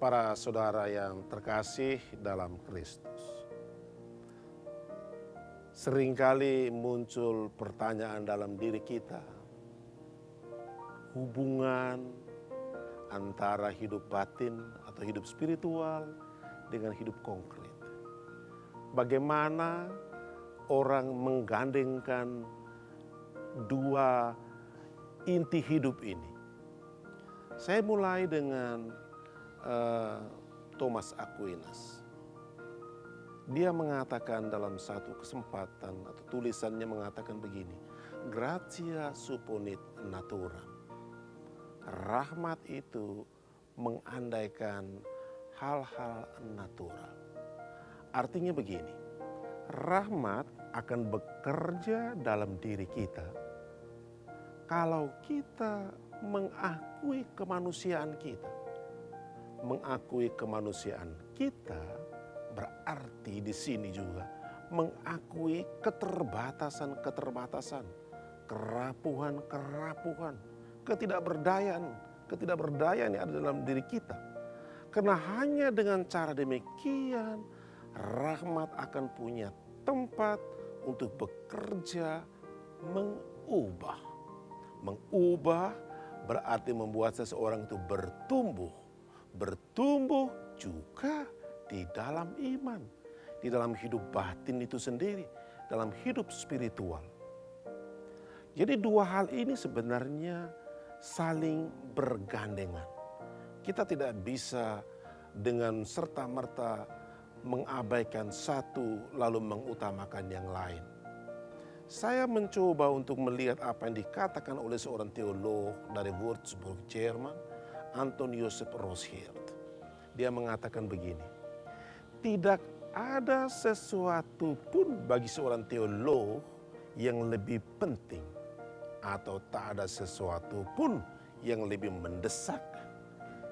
Para saudara yang terkasih dalam Kristus, seringkali muncul pertanyaan dalam diri kita, hubungan antara hidup batin atau hidup spiritual dengan hidup konkret. Bagaimana orang menggandengkan dua inti hidup ini? Saya mulai dengan Thomas Aquinas. Dia mengatakan dalam satu kesempatan atau tulisannya mengatakan begini, gratia supponit naturam. Rahmat itu mengandaikan hal-hal natural. Artinya begini, rahmat akan bekerja dalam diri kita kalau kita mengakui kemanusiaan kita. Mengakui kemanusiaan kita berarti di sini juga mengakui keterbatasan-keterbatasan, kerapuhan-kerapuhan, ketidakberdayaan yang ada dalam diri kita. Karena hanya dengan cara demikian rahmat akan punya tempat untuk bekerja mengubah. Mengubah berarti membuat seseorang itu bertumbuh. Bertumbuh juga di dalam iman, di dalam hidup batin itu sendiri, dalam hidup spiritual. Jadi dua hal ini sebenarnya saling bergandengan. Kita tidak bisa dengan serta-merta mengabaikan satu lalu mengutamakan yang lain. Saya mencoba untuk melihat apa yang dikatakan oleh seorang teolog dari Würzburg, Jerman, Anton Joseph Roshirt. Dia mengatakan begini, tidak ada sesuatu pun bagi seorang teolog yang lebih penting atau tak ada sesuatu pun yang lebih mendesak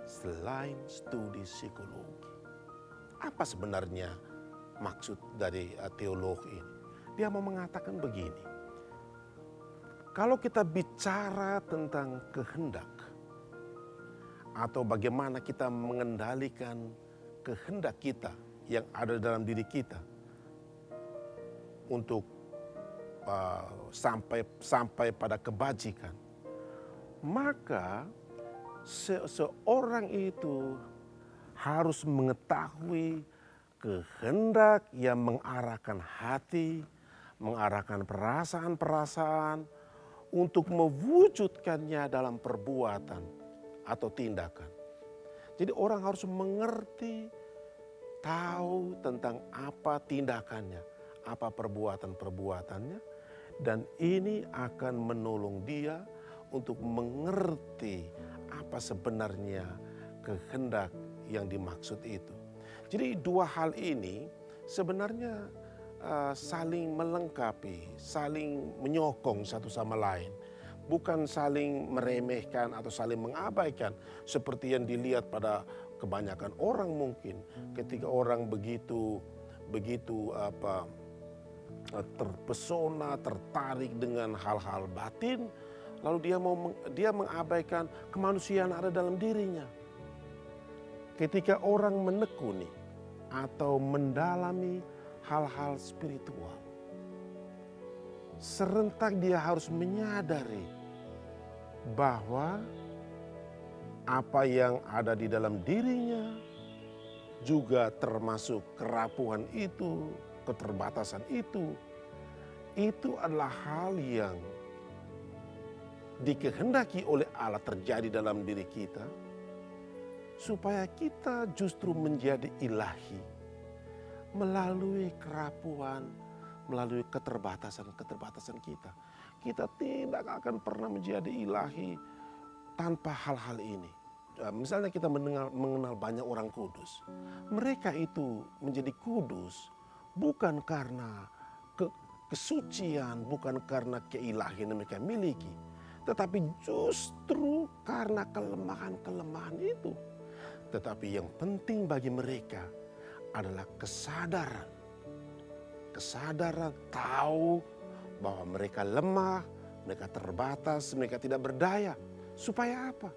selain studi psikologi. Apa sebenarnya maksud dari teolog ini? Dia mau mengatakan begini, kalau kita bicara tentang kehendak atau bagaimana kita mengendalikan kehendak kita yang ada dalam diri kita untuk sampai pada kebajikan, maka seseorang itu harus mengetahui kehendak yang mengarahkan hati, mengarahkan perasaan-perasaan untuk mewujudkannya dalam perbuatan atau tindakan. Jadi orang harus mengerti, tahu tentang apa tindakannya, apa perbuatan-perbuatannya, dan ini akan menolong dia untuk mengerti apa sebenarnya kehendak yang dimaksud itu. Jadi dua hal ini sebenarnya saling melengkapi, saling menyokong satu sama lain. Bukan saling meremehkan atau saling mengabaikan seperti yang dilihat pada kebanyakan orang mungkin ketika orang begitu terpesona, tertarik dengan hal-hal batin, lalu dia mengabaikan kemanusiaan ada dalam dirinya. Ketika orang menekuni atau mendalami hal-hal spiritual, serentak dia harus menyadari bahwa apa yang ada di dalam dirinya juga termasuk kerapuhan itu, keterbatasan itu adalah hal yang dikehendaki oleh Allah terjadi dalam diri kita supaya kita justru menjadi ilahi melalui kerapuhan, melalui keterbatasan-keterbatasan kita. Kita tidak akan pernah menjadi ilahi tanpa hal-hal ini. Misalnya kita mengenal banyak orang kudus. Mereka itu menjadi kudus bukan karena kesucian, bukan karena keilahian yang mereka miliki. Tetapi justru karena kelemahan-kelemahan itu. Tetapi yang penting bagi mereka adalah kesadaran. Kesadaran tahu bahwa mereka lemah, mereka terbatas, mereka tidak berdaya. Supaya apa?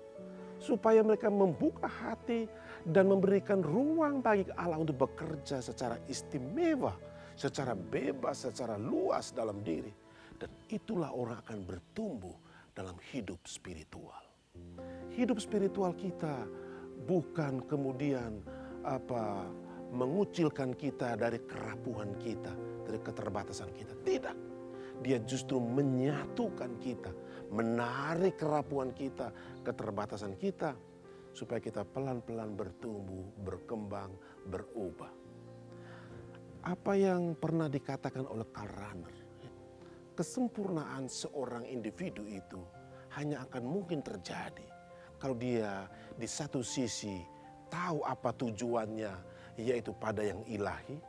supaya mereka membuka hati dan memberikan ruang bagi Allah untuk bekerja secara istimewa, secara bebas, secara luas dalam diri. Dan itulah orang akan bertumbuh dalam hidup spiritual. Hidup spiritual kita bukan kemudian mengucilkan kita dari kerapuhan kita, dari keterbatasan kita. Tidak. Dia justru menyatukan kita, menarik kerapuhan kita, keterbatasan kita, supaya kita pelan-pelan bertumbuh, berkembang, berubah. Apa yang pernah dikatakan oleh Karl Rahner, kesempurnaan seorang individu itu hanya akan mungkin terjadi kalau dia di satu sisi tahu apa tujuannya, yaitu pada yang ilahi,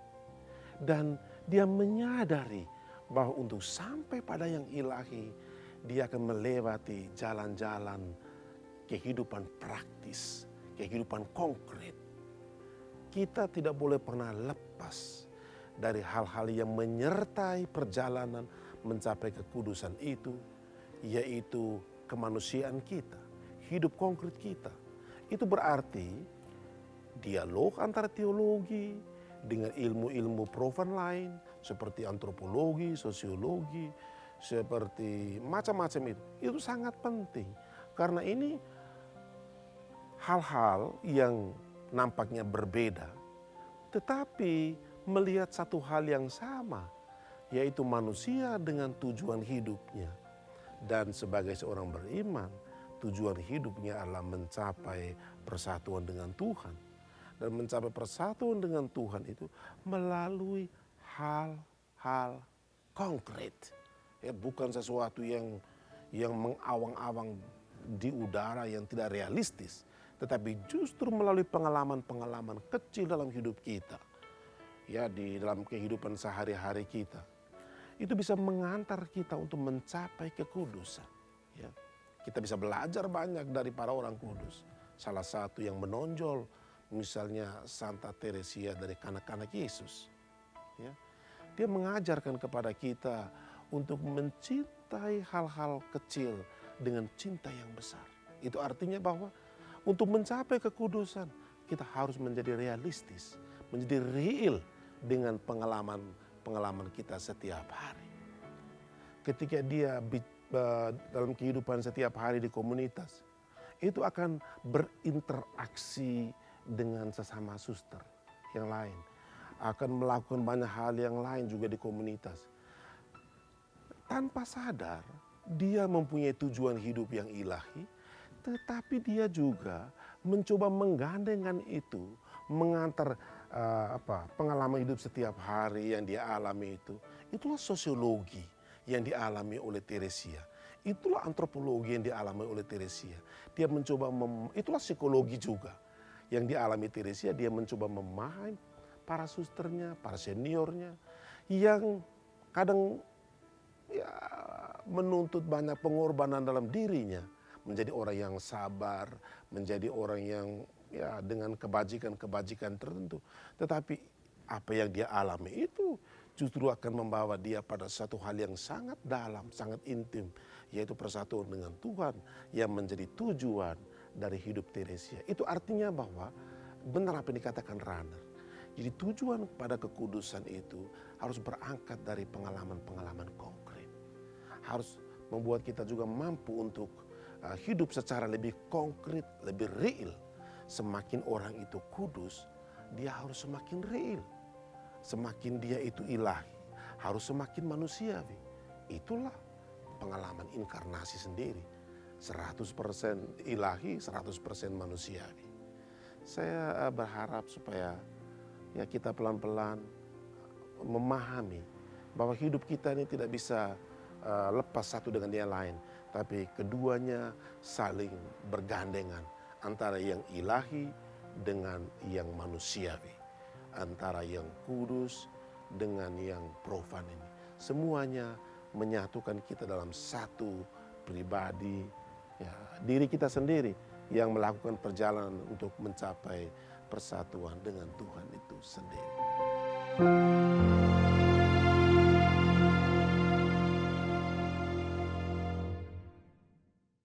dan dia menyadari bahwa untuk sampai pada yang ilahi, dia akan melewati jalan-jalan kehidupan praktis, kehidupan konkret. Kita tidak boleh pernah lepas dari hal-hal yang menyertai perjalanan mencapai kekudusan itu, yaitu kemanusiaan kita, hidup konkret kita. Itu berarti dialog antara teologi dengan ilmu-ilmu profan lain, seperti antropologi, sosiologi, seperti macam-macam itu sangat penting. Karena ini hal-hal yang nampaknya berbeda, tetapi melihat satu hal yang sama, yaitu manusia dengan tujuan hidupnya. Dan sebagai seorang beriman, tujuan hidupnya adalah mencapai persatuan dengan Tuhan. Dan mencapai persatuan dengan Tuhan itu melalui hal-hal konkret. Ya, bukan sesuatu yang mengawang-awang di udara yang tidak realistis. Tetapi justru melalui pengalaman-pengalaman kecil dalam hidup kita. Ya, di dalam kehidupan sehari-hari kita. Itu bisa mengantar kita untuk mencapai kekudusan. Ya. Kita bisa belajar banyak dari para orang kudus. Salah satu yang menonjol misalnya Santa Teresia dari kanak-kanak Yesus. Ya. Dia mengajarkan kepada kita untuk mencintai hal-hal kecil dengan cinta yang besar. Itu artinya bahwa untuk mencapai kekudusan kita harus menjadi realistis, menjadi real dengan pengalaman kita setiap hari. Ketika dia dalam kehidupan setiap hari di komunitas, itu akan berinteraksi dengan sesama suster yang lain. Akan melakukan banyak hal yang lain juga di komunitas. Tanpa sadar, dia mempunyai tujuan hidup yang ilahi, tetapi dia juga mencoba menggandengkan itu, mengantar pengalaman hidup setiap hari yang dia alami itu. Itulah sosiologi yang dialami oleh Teresia. Itulah antropologi yang dialami oleh Teresia. Dia mencoba, itulah psikologi juga yang dialami Teresia. Dia mencoba memahami para susternya, para seniornya yang kadang menuntut banyak pengorbanan dalam dirinya. Menjadi orang yang sabar, menjadi orang yang dengan kebajikan-kebajikan tertentu. Tetapi apa yang dia alami itu justru akan membawa dia pada satu hal yang sangat dalam, sangat intim, yaitu persatuan dengan Tuhan yang menjadi tujuan dari hidup Teresia. Itu artinya bahwa benar apa yang dikatakan Rahner. Jadi tujuan pada kekudusan itu harus berangkat dari pengalaman-pengalaman konkret. Harus membuat kita juga mampu untuk hidup secara lebih konkret, lebih real. Semakin orang itu kudus, dia harus semakin real. Semakin dia itu ilahi, harus semakin manusiawi. Itulah pengalaman inkarnasi sendiri. 100% ilahi, 100% manusiawi. Saya berharap supaya kita pelan-pelan memahami bahwa hidup kita ini tidak bisa lepas satu dengan yang lain. Tapi keduanya saling bergandengan antara yang ilahi dengan yang manusiawi. Antara yang kudus dengan yang profan ini. Semuanya menyatukan kita dalam satu pribadi, diri kita sendiri yang melakukan perjalanan untuk mencapai persatuan dengan Tuhan itu sendiri.